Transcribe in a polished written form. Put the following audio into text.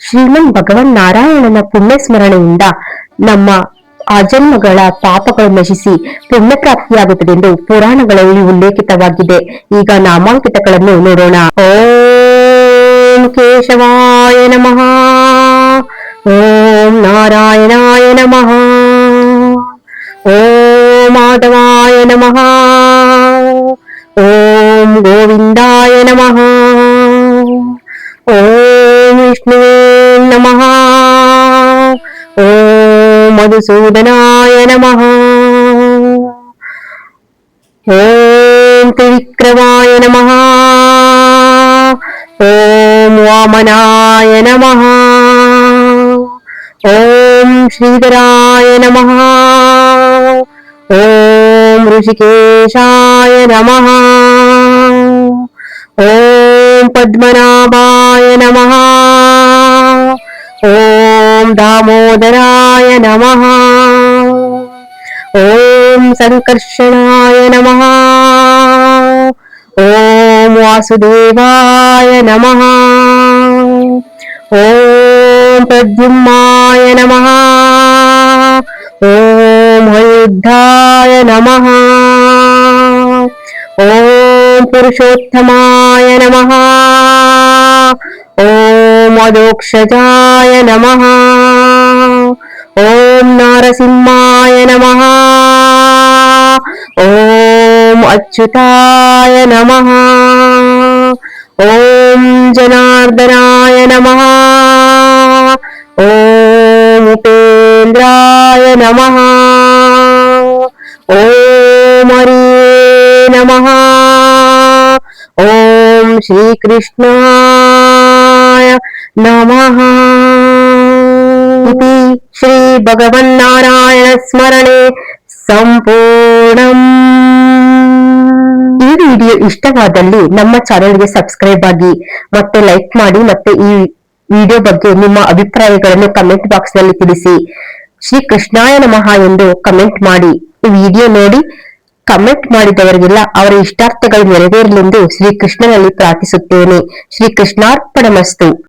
ಶ್ರೀಮನ್ ಭಗವನ್ ನಾರಾಯಣನ ಪುಣ್ಯ ಸ್ಮರಣೆಯಿಂದ ನಮ್ಮ ಆಜನ್ಮಗಳ ಪಾಪಗಳು ನಶಿಸಿ ಪುಣ್ಯ ಪ್ರಾಪ್ತಿಯಾಗುತ್ತದೆ ಎಂದು ಪುರಾಣಗಳಲ್ಲಿ ಉಲ್ಲೇಖಿತವಾಗಿದೆ. ಈಗ ನಾಮಾಂಕಿತಗಳನ್ನು ನೋಡೋಣ. ಓಂ ಕೇಶವಾಯ ನಮಃ. ಓಂ ನಾರಾಯಣಾಯ ನಮಃ. ಓಂ ಮಾಧವಾಯ ನಮಃ. ಓಂ ಗೋವಿಂದಾಯ ನಮಃ. ಓಂ ವಿಷ್ಣುವೇ ನಮಃ. ಓಂ ಮಧುಸೂದನಾಯ ನಮಃ. ಓಂ ತ್ರಿವಿಕ್ರಮಾಯ ನಮಃ. ಓಂ ವಾಮನಾಯ ನಮಃ. ಓಂ ಶ್ರೀಧರಾಯ ನಮಃ. ಓಂ ಋಷಿಕೇಶಾಯ ನಮಃ. ಓಂ ಪದ್ಮನಾಭಾಯ ನಮಃ. ಓಂ ದಾಮೋದರಾಯ ನಮಃ. ಓಂ ಸಂಕರ್ಷಣಾಯ ನಮಃ. ಓಂ ವಾಸುದೇವಾಯ ನಮಃ. ಓಂ ಪ್ರದ್ಯುಮ್ನಾಯ ನಮಃ. ಓಂ ಅಯುದ್ಧಾಯ ನಮಃ. ಓಂ ಪುರುಷೋತ್ತಮಾಯ ನಮಃ. ಓಂ ಅಧೋಕ್ಷಜಾಯ ನಮಃ. ಓಂ ನಾರಸಿಂಹಾಯ ನಮಃ. ಓಂ ಅಚ್ಯುತಾಯ ನಮಃ. ಓಂ ಜನಾರ್ದನಾಯ ನಮಃ. ಓಂ ಉಪೇಂದ್ರಾಯ ನಮಃ. ಓಂ ಹರಿಯೇ ನಮಃ. ಓಂ ಶ್ರೀಕೃಷ್ಣಾಯ ನಮಃ. ಇತಿ ಶ್ರೀ ಭಗವನ್ನಾರಾಯಣ ಸ್ಮರಣೆ ಸಂಪೂರ್ಣಂ. ಈ ವಿಡಿಯೋ ಇಷ್ಟವಾದಲ್ಲಿ ನಮ್ಮ ಚಾನೆಲ್ಗೆ ಸಬ್ಸ್ಕ್ರೈಬ್ ಆಗಿ ಮತ್ತೆ ಲೈಕ್ ಮಾಡಿ ಮತ್ತೆ ಈ ವಿಡಿಯೋ ಬಗ್ಗೆ ನಿಮ್ಮ ಅಭಿಪ್ರಾಯಗಳನ್ನು ಕಮೆಂಟ್ ಬಾಕ್ಸ್ ನಲ್ಲಿ ತಿಳಿಸಿ. ಶ್ರೀ ಕೃಷ್ಣಾಯ ನಮಃ ಎಂದು ಕಮೆಂಟ್ ಮಾಡಿ. ಈ ವಿಡಿಯೋ ನೋಡಿ ಕಮೆಂಟ್ ಮಾಡಿದವರಿಗೆಲ್ಲ ಅವರ ಇಷ್ಟಾರ್ಥಗಳು ನೆರವೇರಲೆಂದು ಶ್ರೀ ಕೃಷ್ಣನಲ್ಲಿ ಪ್ರಾರ್ಥಿಸುತ್ತೇನೆ. ಶ್ರೀ ಕೃಷ್ಣಾರ್ಪಣಮಸ್ತು.